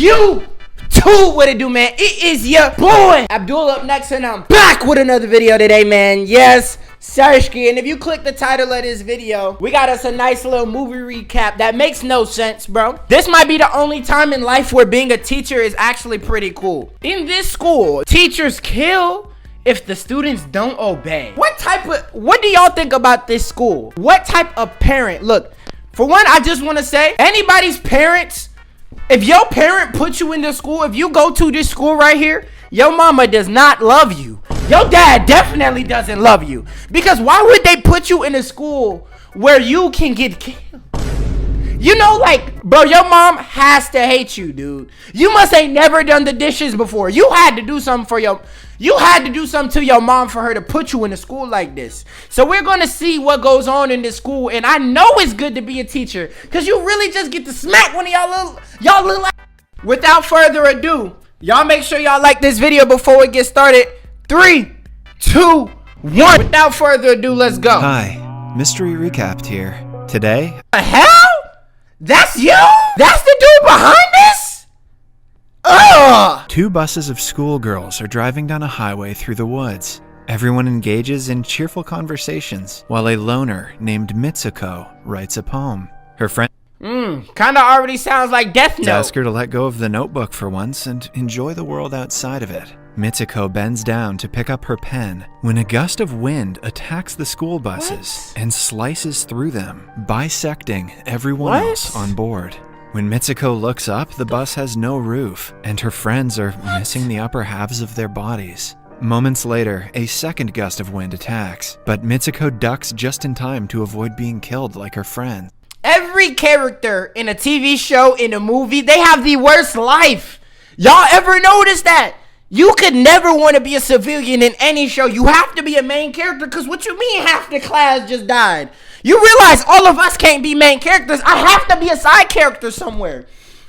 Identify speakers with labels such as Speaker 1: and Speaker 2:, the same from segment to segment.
Speaker 1: You too, what it do, man? It is your boy Abdul up next, and I'm back with another video today, man. Yes, Sirski. And if you click the title of this video, we got us a nice little movie recap that makes no sense, bro. This might be the only time in life where being a teacher is actually pretty cool. In this school, teachers kill if the students don't obey. What do y'all think about this school? What type of parent? Look, for one, I just want to say, anybody's parents, if your parent put you in this school, if you go to this school right here, your mama does not love you. Your dad definitely doesn't love you. Because why would they put you in a school where you can get killed? You know, like, bro, your mom has to hate you, dude. You must ain't never done the dishes before. You had to do something to your mom for her to put you in a school like this. So we're gonna see what goes on in this school, and I know it's good to be a teacher, cause you really just get to smack one of y'all little. Without further ado, y'all make sure y'all like this video before we get started. 3, 2, 1. Without further ado, let's go.
Speaker 2: Hi, Mystery Recapped here. Today,
Speaker 1: The hell? That's you? That's the dude behind this? Ugh!
Speaker 2: 2 buses of schoolgirls are driving down a highway through the woods. Everyone engages in cheerful conversations, while a loner named Mitsuko writes a poem. Her friend
Speaker 1: Kinda already sounds like Death Note.
Speaker 2: asks her to let go of the notebook for once and enjoy the world outside of it. Mitsuko bends down to pick up her pen when a gust of wind attacks the school buses and slices through them, bisecting everyone else on board. When Mitsuko looks up, the bus has no roof, and her friends are missing the upper halves of their bodies. Moments later, a second gust of wind attacks, but Mitsuko ducks just in time to avoid being killed like her friends.
Speaker 1: Every character in a TV show, in a movie, they have the worst life. Y'all ever notice that? You could never want to be a civilian in any show. You have to be a main character, because what you mean half the class just died? You realize all of us can't be main characters. I have to be a side character somewhere.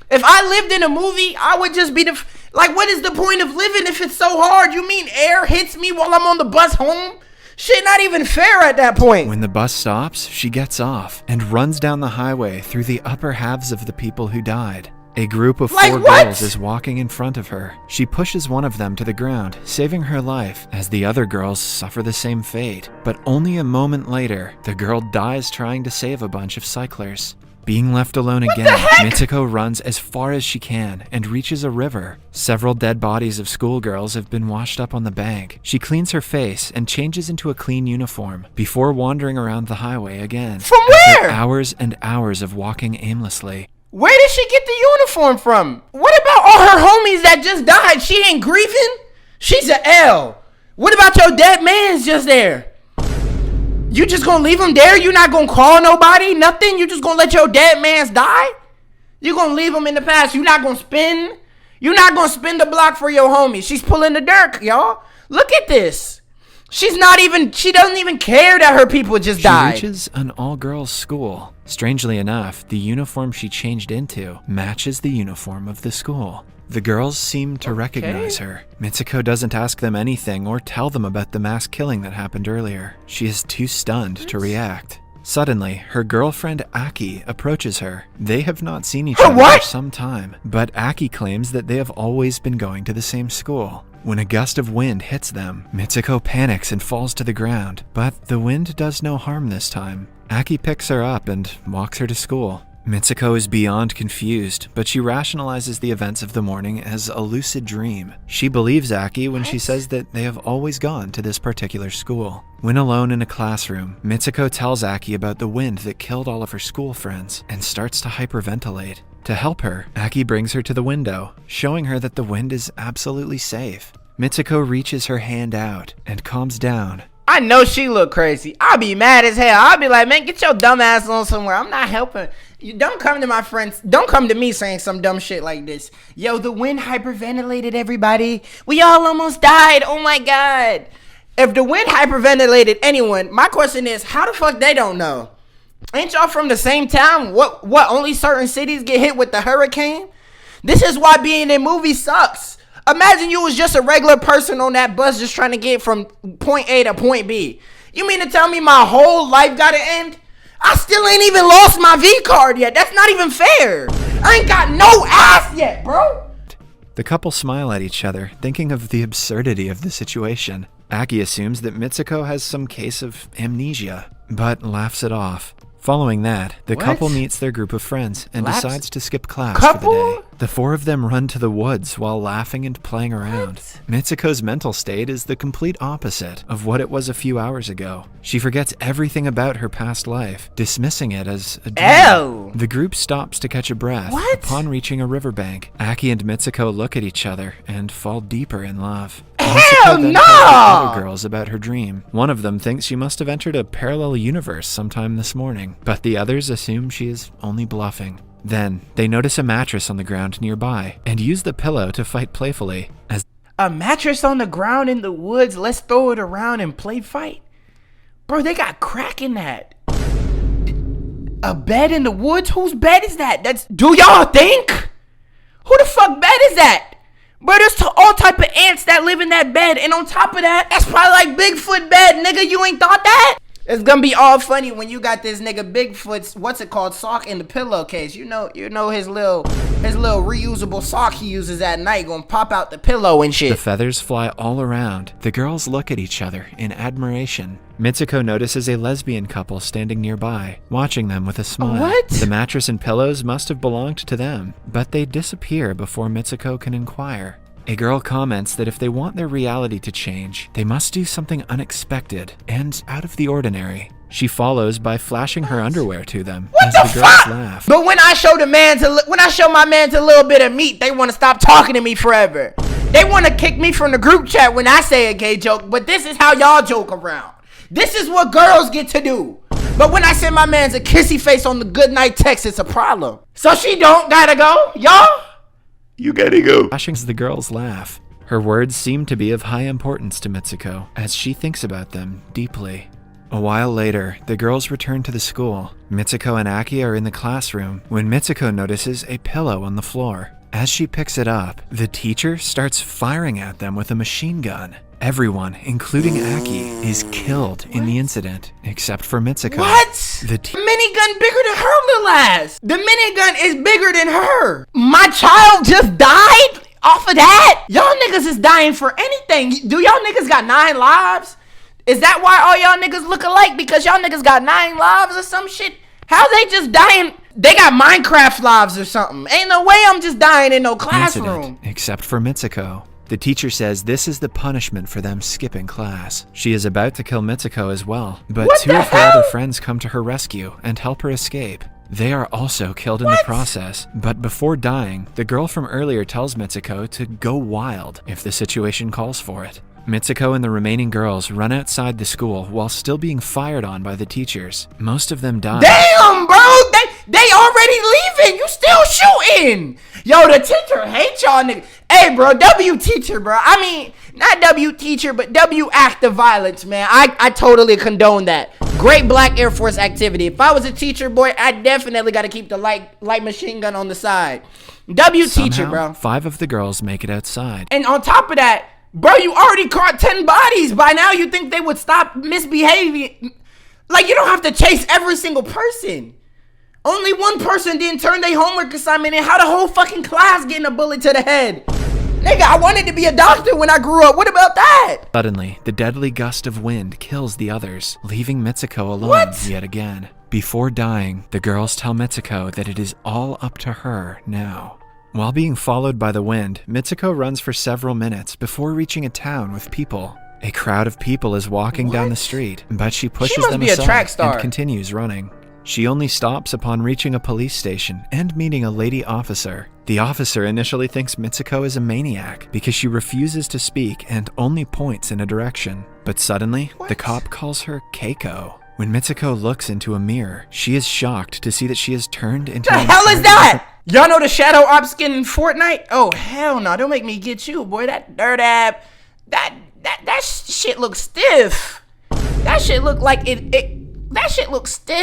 Speaker 1: If I lived in a movie, I would just be like, what is the point of living if it's so hard? You mean air hits me while I'm on the bus home? Shit, not even fair at that point.
Speaker 2: When the bus stops, she gets off and runs down the highway through the upper halves of the people who died. A group of 4 girls is walking in front of her. She pushes one of them to the ground, saving her life, as the other girls suffer the same fate. But only a moment later, the girl dies trying to save a bunch of cyclers. Being left alone again, Mitsuko runs as far as she can and reaches a river. Several dead bodies of schoolgirls have been washed up on the bank. She cleans her face and changes into a clean uniform before wandering around the highway again.
Speaker 1: From where?
Speaker 2: After hours and hours of walking aimlessly.
Speaker 1: Where did she get the uniform from? What about all her homies that just died? She ain't grieving? She's a L. What about your dead man's just there? You just gonna leave him there? You not gonna call nobody? Nothing? You just gonna let your dead man's die? You gonna leave him in the past? You not gonna spin? You not gonna spin the block for your homie? She's pulling the dirt, y'all. Look at this. She doesn't even care that her people just died.
Speaker 2: She reaches an all-girls school. Strangely enough, the uniform she changed into matches the uniform of the school. The girls seem to recognize her. Mitsuko doesn't ask them anything or tell them about the mass killing that happened earlier. She is too stunned to react. Suddenly, her girlfriend Aki approaches her. They have not seen each other for some time, but Aki claims that they have always been going to the same school. When a gust of wind hits them, Mitsuko panics and falls to the ground, but the wind does no harm this time. Aki picks her up and walks her to school. Mitsuko is beyond confused, but she rationalizes the events of the morning as a lucid dream. She believes Aki when she says that they have always gone to this particular school. When alone in a classroom, Mitsuko tells Aki about the wind that killed all of her school friends and starts to hyperventilate. To help her, Aki brings her to the window, showing her that the wind is absolutely safe. Mitsuko reaches her hand out and calms down.
Speaker 1: I know she look crazy. I'll be mad as hell. I'll be like, man, get your dumb ass on somewhere. I'm not helping. You don't come to my friends. Don't come to me saying some dumb shit like this. Yo, the wind hyperventilated, everybody. We all almost died. Oh my God. If the wind hyperventilated anyone, my question is, how the fuck they don't know? Ain't y'all from the same town? What only certain cities get hit with the hurricane? This is why being in movies sucks. Imagine you was just a regular person on that bus just trying to get from point A to point B. You mean to tell me my whole life gotta end? I still ain't even lost my V card yet. That's not even fair. I ain't got no ass yet, bro.
Speaker 2: The couple smile at each other, thinking of the absurdity of the situation. Aki assumes that Mitsuko has some case of amnesia, but laughs it off. Following that, the couple meets their group of friends and decides to skip class for the day. The four of them run to the woods while laughing and playing around. Mitsuko's mental state is the complete opposite of what it was a few hours ago. She forgets everything about her past life, dismissing it as a dream. The group stops to catch a breath upon reaching a riverbank. Aki and Mitsuko look at each other and fall deeper in love.
Speaker 1: Hell
Speaker 2: then
Speaker 1: no!
Speaker 2: tells the other girls about her dream. One of them thinks she must have entered a parallel universe sometime this morning, but the others assume she is only bluffing. Then, they notice a mattress on the ground nearby and use the pillow to fight playfully. As
Speaker 1: a mattress on the ground in the woods, let's throw it around and play fight? Bro, they got crack in that. A bed in the woods? Whose bed is that? Do y'all think? Who the fuck bed is that? Bro, there's all type of ants that live in that bed. And on top of that, that's probably like Bigfoot bed, nigga. You ain't thought that? It's gonna be all funny when you got this nigga Bigfoot's, sock in the pillowcase. You know his little reusable sock he uses at night gonna pop out the pillow and shit.
Speaker 2: the feathers fly all around, the girls look at each other in admiration. Mitsuko notices a lesbian couple standing nearby, watching them with a smile.
Speaker 1: What?
Speaker 2: The mattress and pillows must have belonged to them, but they disappear before Mitsuko can inquire. A girl comments that if they want their reality to change, they must do something unexpected and out of the ordinary. She follows by flashing her underwear to them as the girls laugh.
Speaker 1: But when I show my man's a little bit of meat, they want to stop talking to me forever. They want to kick me from the group chat when I say a gay joke, but this is how y'all joke around. This is what girls get to do. But when I send my man's a kissy face on the goodnight text, it's a problem. So she don't gotta go, y'all?
Speaker 3: You gotta go.
Speaker 2: Flashing as the girls laugh. Her words seem to be of high importance to Mitsuko as she thinks about them deeply. A while later, the girls return to the school. Mitsuko and Aki are in the classroom when Mitsuko notices a pillow on the floor. As she picks it up, the teacher starts firing at them with a machine gun. Everyone, including Aki, is killed in the incident, except for Mitsuko.
Speaker 1: What? The minigun bigger than her little ass. The minigun is bigger than her. My child just died off of that? Y'all niggas is dying for anything. Do y'all niggas got 9 lives? Is that why all y'all niggas look alike? Because y'all niggas got 9 lives or some shit? How they just dying? They got Minecraft lives or something. Ain't no way I'm just dying in no classroom.
Speaker 2: Except for Mitsuko. The teacher says this is the punishment for them skipping class. She is about to kill Mitsuko as well, but two of her other friends come to her rescue and help her escape. They are also killed in the process, but before dying, the girl from earlier tells Mitsuko to go wild if the situation calls for it. Mitsuko and the remaining girls run outside the school while still being fired on by the teachers. Most of them die.
Speaker 1: Damn, bro! They already leaving! You still shooting! Yo, the teacher hates y'all niggas. Hey, bro, W teacher, bro. I mean, not W teacher, but W act of violence, man. I totally condone that. Great Black Air Force activity. If I was a teacher, boy, I definitely got to keep the light machine gun on the side. W teacher, bro.
Speaker 2: 5 of the girls make it outside.
Speaker 1: And on top of that, bro, you already caught 10 bodies. By now, you think they would stop misbehaving? Like, you don't have to chase every single person. Only one person didn't turn their homework assignment in. How the whole fucking class getting a bullet to the head? Nigga, I wanted to be a doctor when I grew up. What about that?
Speaker 2: Suddenly, the deadly gust of wind kills the others, leaving Mitsuko alone yet again. Before dying, the girls tell Mitsuko that it is all up to her now. While being followed by the wind, Mitsuko runs for several minutes before reaching a town with people. A crowd of people is walking down the street, but she pushes them aside and continues running. She only stops upon reaching a police station and meeting a lady officer. The officer initially thinks Mitsuko is a maniac because she refuses to speak and only points in a direction. But suddenly, the cop calls her Keiko. When Mitsuko looks into a mirror, she is shocked to see that she has turned into
Speaker 1: the hell is that? Y'all know the Shadow Op skin in Fortnite? Oh, hell no. Don't make me get you, boy. That dirt app. That shit looks stiff. That shit look like it That shit looks stiff.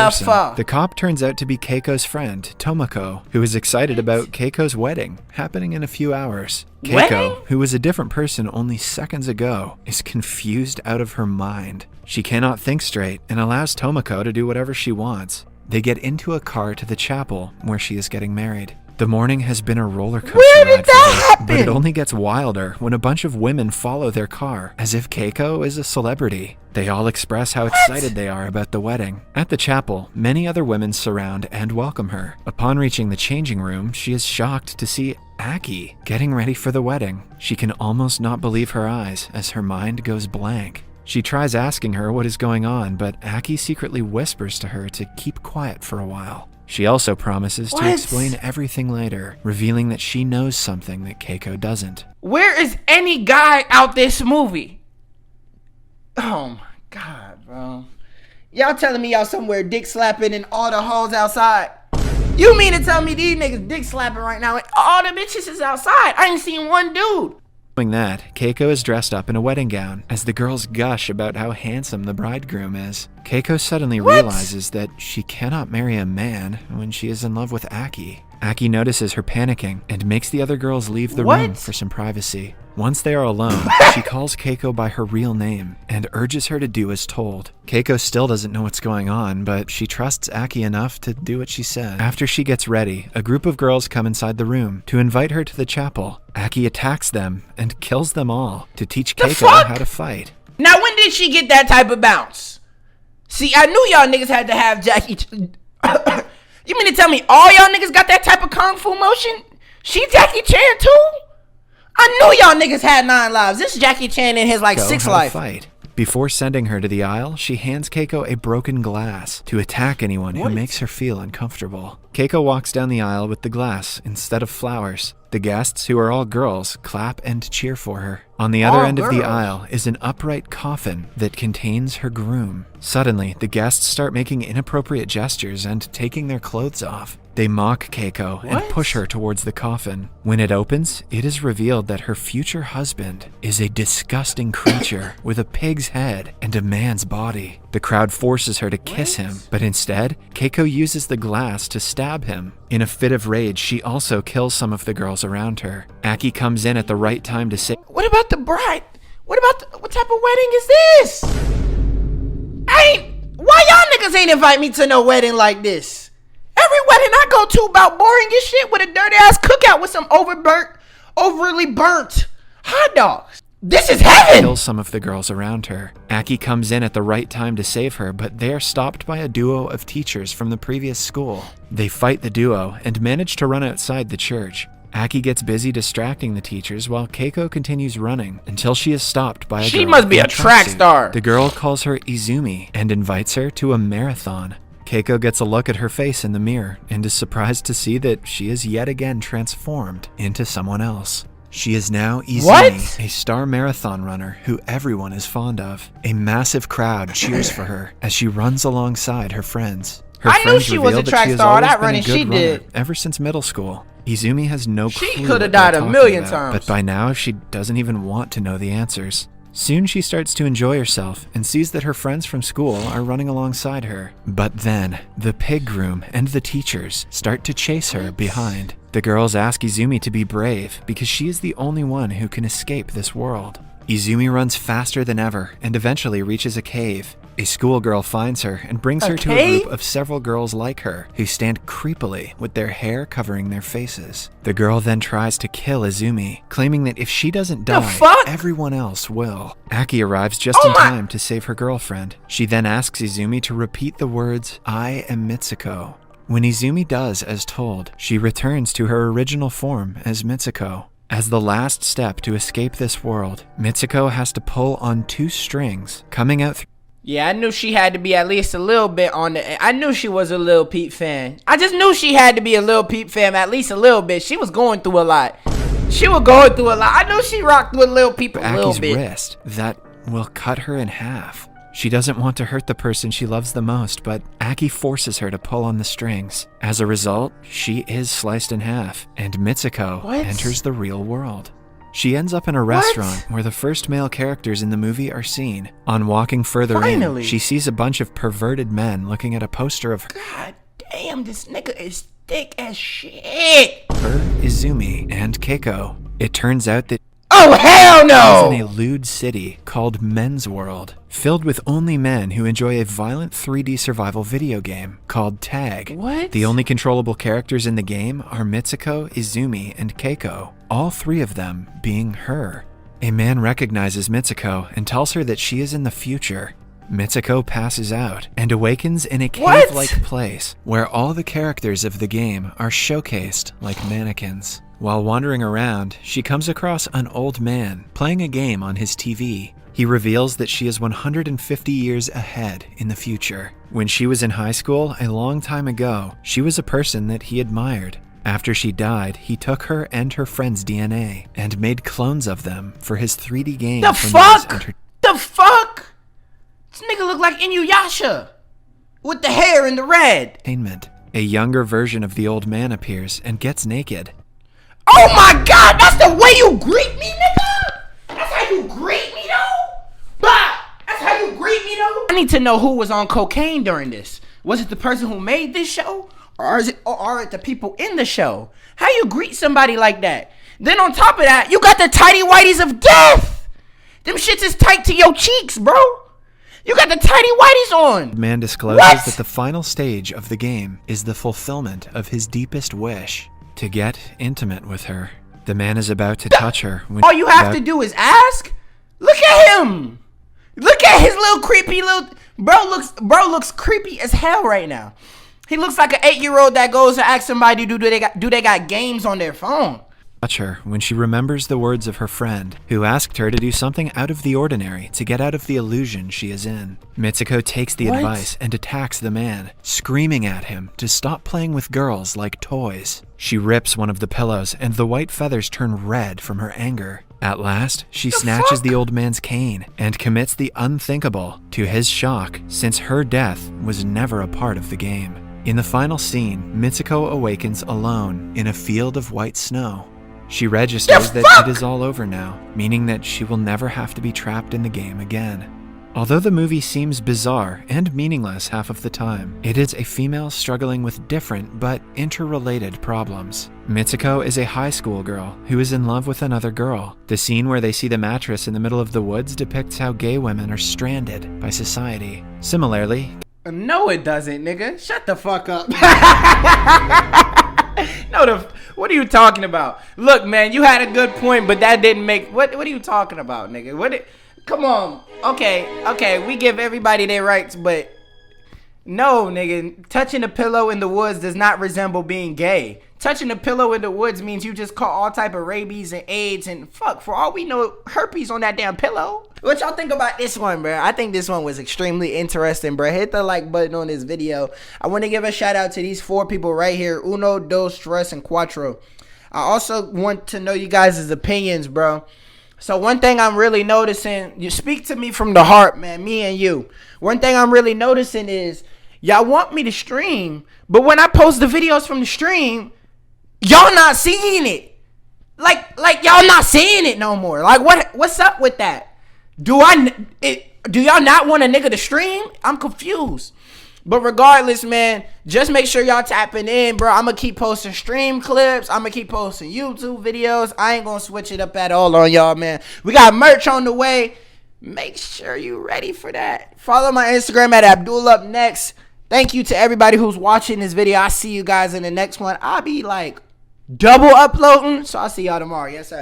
Speaker 2: person. The cop turns out to be Keiko's friend, Tomoko, who is excited about Keiko's wedding, happening in a few hours.
Speaker 1: Wedding?
Speaker 2: Keiko, who was a different person only seconds ago, is confused out of her mind. She cannot think straight and allows Tomoko to do whatever she wants. They get into a car to the chapel where she is getting married. The morning has been a roller coaster
Speaker 1: Where did
Speaker 2: ride for
Speaker 1: that
Speaker 2: her,
Speaker 1: happen?
Speaker 2: but it only gets wilder when a bunch of women follow their car, as if Keiko is a celebrity. They all express how excited they are about the wedding. At the chapel, many other women surround and welcome her. Upon reaching the changing room, she is shocked to see Aki getting ready for the wedding. She can almost not believe her eyes as her mind goes blank. She tries asking her what is going on, but Aki secretly whispers to her to keep quiet for a while. She also promises to
Speaker 1: What?
Speaker 2: explain everything later, revealing that she knows something that Keiko doesn't.
Speaker 1: Where is any guy out this movie? Oh my god, bro. Y'all telling me y'all somewhere dick slapping and all the hoes outside? You mean to tell me these niggas dick slapping right now and all the bitches is outside? I ain't seen one dude.
Speaker 2: Knowing that, Keiko is dressed up in a wedding gown as the girls gush about how handsome the bridegroom is. Keiko suddenly
Speaker 1: What?
Speaker 2: realizes that she cannot marry a man when she is in love with Aki. Aki notices her panicking and makes the other girls leave the room
Speaker 1: What?
Speaker 2: for some privacy. Once they are alone, she calls Keiko by her real name and urges her to do as told. Keiko still doesn't know what's going on, but she trusts Aki enough to do what she said. After she gets ready, a group of girls come inside the room to invite her to the chapel. Aki attacks them and kills them all to teach
Speaker 1: The
Speaker 2: Keiko
Speaker 1: fuck?
Speaker 2: how to fight.
Speaker 1: Now when did she get that type of bounce? See, I knew y'all niggas had to have Jackie. You mean to tell me all y'all niggas got that type of kung fu motion? She Jackie Chan too? I knew y'all niggas had 9 lives. This is Jackie Chan in his like
Speaker 2: Keiko
Speaker 1: 6th
Speaker 2: how to
Speaker 1: life.
Speaker 2: fight. Before sending her to the aisle, she hands Keiko a broken glass to attack anyone who
Speaker 1: What?
Speaker 2: makes her feel uncomfortable. Keiko walks down the aisle with the glass instead of flowers. The guests, who are all girls, clap and cheer for her. On the other
Speaker 1: All
Speaker 2: end of the
Speaker 1: girls.
Speaker 2: aisle is an upright coffin that contains her groom. Suddenly, the guests start making inappropriate gestures and taking their clothes off. They mock Keiko and
Speaker 1: What?
Speaker 2: push her towards the coffin. When it opens, it is revealed that her future husband is a disgusting creature with a pig's head and a man's body. The crowd forces her to kiss him, but instead, Keiko uses the glass to stab him. In a fit of rage, she also kills some of the girls around her. Aki comes in at the right time to save.
Speaker 1: What about the bride? What type of wedding is this? Why y'all niggas ain't invite me to no wedding like this? Every wedding I go to about boring as shit with a dirty ass cookout with some overly burnt hot dogs. This is heaven!
Speaker 2: Kills some of the girls around her. Aki comes in at the right time to save her, but they are stopped by a duo of teachers from the previous school. They fight the duo and manage to run outside the church. Aki gets busy distracting the teachers while Keiko continues running until she is stopped by a
Speaker 1: She
Speaker 2: girl
Speaker 1: must be
Speaker 2: in
Speaker 1: a track
Speaker 2: tracksuit.
Speaker 1: star.
Speaker 2: The girl calls her Izumi and invites her to a marathon. Keiko gets a look at her face in the mirror and is surprised to see that she is yet again transformed into someone else. She is now Izumi,
Speaker 1: What?
Speaker 2: a star marathon runner who everyone is fond of. A massive crowd cheers for her as she runs alongside her friends. Her
Speaker 1: I knew
Speaker 2: friends
Speaker 1: she was a
Speaker 2: reveal that
Speaker 1: track
Speaker 2: she has
Speaker 1: star.
Speaker 2: always
Speaker 1: That
Speaker 2: been a
Speaker 1: running
Speaker 2: good
Speaker 1: she
Speaker 2: runner
Speaker 1: did.
Speaker 2: ever since middle school. Izumi has no
Speaker 1: She
Speaker 2: clue
Speaker 1: coulda
Speaker 2: what
Speaker 1: died
Speaker 2: they're
Speaker 1: a
Speaker 2: talking
Speaker 1: million
Speaker 2: about,
Speaker 1: times.
Speaker 2: but by now she doesn't even want to know the answers. Soon she starts to enjoy herself and sees that her friends from school are running alongside her. But then, the pig groom and the teachers start to chase her behind. The girls ask Izumi to be brave because she is the only one who can escape this world. Izumi runs faster than ever and eventually reaches a cave. A schoolgirl finds her and brings
Speaker 1: A
Speaker 2: her to a
Speaker 1: cave?
Speaker 2: group of several girls like her who stand creepily with their hair covering their faces. The girl then tries to kill Izumi, claiming that if she doesn't
Speaker 1: The
Speaker 2: die,
Speaker 1: fuck?
Speaker 2: everyone else will. Aki arrives just
Speaker 1: Oh
Speaker 2: in
Speaker 1: my-
Speaker 2: time to save her girlfriend. She then asks Izumi to repeat the words, "I am Mitsuko." When Izumi does as told, she returns to her original form as Mitsuko. As the last step to escape this world, Mitsuko has to pull on 2 strings, coming out through.
Speaker 1: Yeah, I knew she had to be at least a little bit on the. I knew she was a Lil Peep fan. I just knew she had to be a Lil Peep fan, at least a little bit. She was going through a lot. She was going through a lot. I knew she rocked with Lil Peep a little
Speaker 2: Aki's
Speaker 1: bit.
Speaker 2: wrist that will cut her in half. She doesn't want to hurt the person she loves the most, but Aki forces her to pull on the strings. As a result, she is sliced in half, and Mitsuko
Speaker 1: What?
Speaker 2: enters the real world. She ends up in a restaurant where the first male characters in the movie are seen. On walking further in, she sees a bunch of perverted men looking at a poster of
Speaker 1: God damn, this nigga is thick as shit.
Speaker 2: her, Izumi, and Keiko. It turns out that
Speaker 1: Oh, hell no!
Speaker 2: in a lewd city called Men's World, filled with only men who enjoy a violent 3D survival video game called Tag.
Speaker 1: What?
Speaker 2: The only controllable characters in the game are Mitsuko, Izumi, and Keiko, all three of them being her. A man recognizes Mitsuko and tells her that she is in the future. Mitsuko passes out and awakens in a cave-like place where all the characters of the game are showcased like mannequins. While wandering around, she comes across an old man playing a game on his TV. He reveals that she is 150 years ahead in the future. When she was in high school a long time ago, she was a person that he admired. After she died, he took her and her friend's DNA and made clones of them for his 3D game.
Speaker 1: The fuck? The fuck? This nigga look like Inuyasha with the hair and the red.
Speaker 2: Entertainment. A younger version of the old man appears and gets naked.
Speaker 1: Oh my God, that's the way you greet me, nigga? That's how you greet me, though? Bah! That's how you greet me, though? I need to know who was on cocaine during this. Was it the person who made this show? Or are it the people in the show? How you greet somebody like that? Then on top of that, you got the tighty whities of death. Them shits is tight to your cheeks, bro. You got the tighty whities on.
Speaker 2: The man discloses that the final stage of the game is the fulfillment of his deepest wish. To get intimate with her. The man is about to touch her when
Speaker 1: all you have to do is ask. Look at him. Look at his little creepy little bro looks creepy as hell right now. He looks like an 8-year-old that goes to ask somebody do they got games on their phone.
Speaker 2: Touch her when she remembers the words of her friend, who asked her to do something out of the ordinary to get out of the illusion she is in. Mitsuko takes the advice and attacks the man, screaming at him to stop playing with girls like toys. She rips one of the pillows and the white feathers turn red from her anger. At last, she snatches the old man's cane and commits the unthinkable, to his shock, since her death was never a part of the game. In the final scene, Mitsuko awakens alone in a field of white snow. She registers that it is all over now, meaning that she will never have to be trapped in the game again. Although the movie seems bizarre and meaningless half of the time, it is a female struggling with different but interrelated problems. Mitsuko is a high school girl who is in love with another girl. The scene where they see the mattress in the middle of the woods depicts how gay women are stranded by society. Similarly,
Speaker 1: no it doesn't, nigga. Shut the fuck up. What are you talking about? Look, man, you had a good point, but that didn't make... What are you talking about, nigga? Come on. Okay, we give everybody their rights, but... No, nigga. Touching a pillow in the woods does not resemble being gay. Touching a pillow in the woods means you just caught all type of rabies and AIDS and fuck, for all we know, herpes on that damn pillow. What y'all think about this one, bro? I think this one was extremely interesting, bro. Hit the like button on this video. I want to give a shout out to these 4 people right here. Uno, dos, tres, and cuatro. I also want to know you guys' opinions, bro. So one thing I'm really noticing, you speak to me from the heart, man, me and you. One thing I'm really noticing is y'all want me to stream, but when I post the videos from the stream, y'all not seeing it. Like y'all not seeing it no more. Like what's up with that? Do y'all not want a nigga to stream? I'm confused. But regardless, man, just make sure y'all tapping in, bro. I'm going to keep posting stream clips. I'm going to keep posting YouTube videos. I ain't going to switch it up at all on y'all, man. We got merch on the way. Make sure you ready for that. Follow my Instagram at AbdulUpNext. Thank you to everybody who's watching this video. I see you guys in the next one. I'll be like double uploading. So I'll see y'all tomorrow. Yes, sir.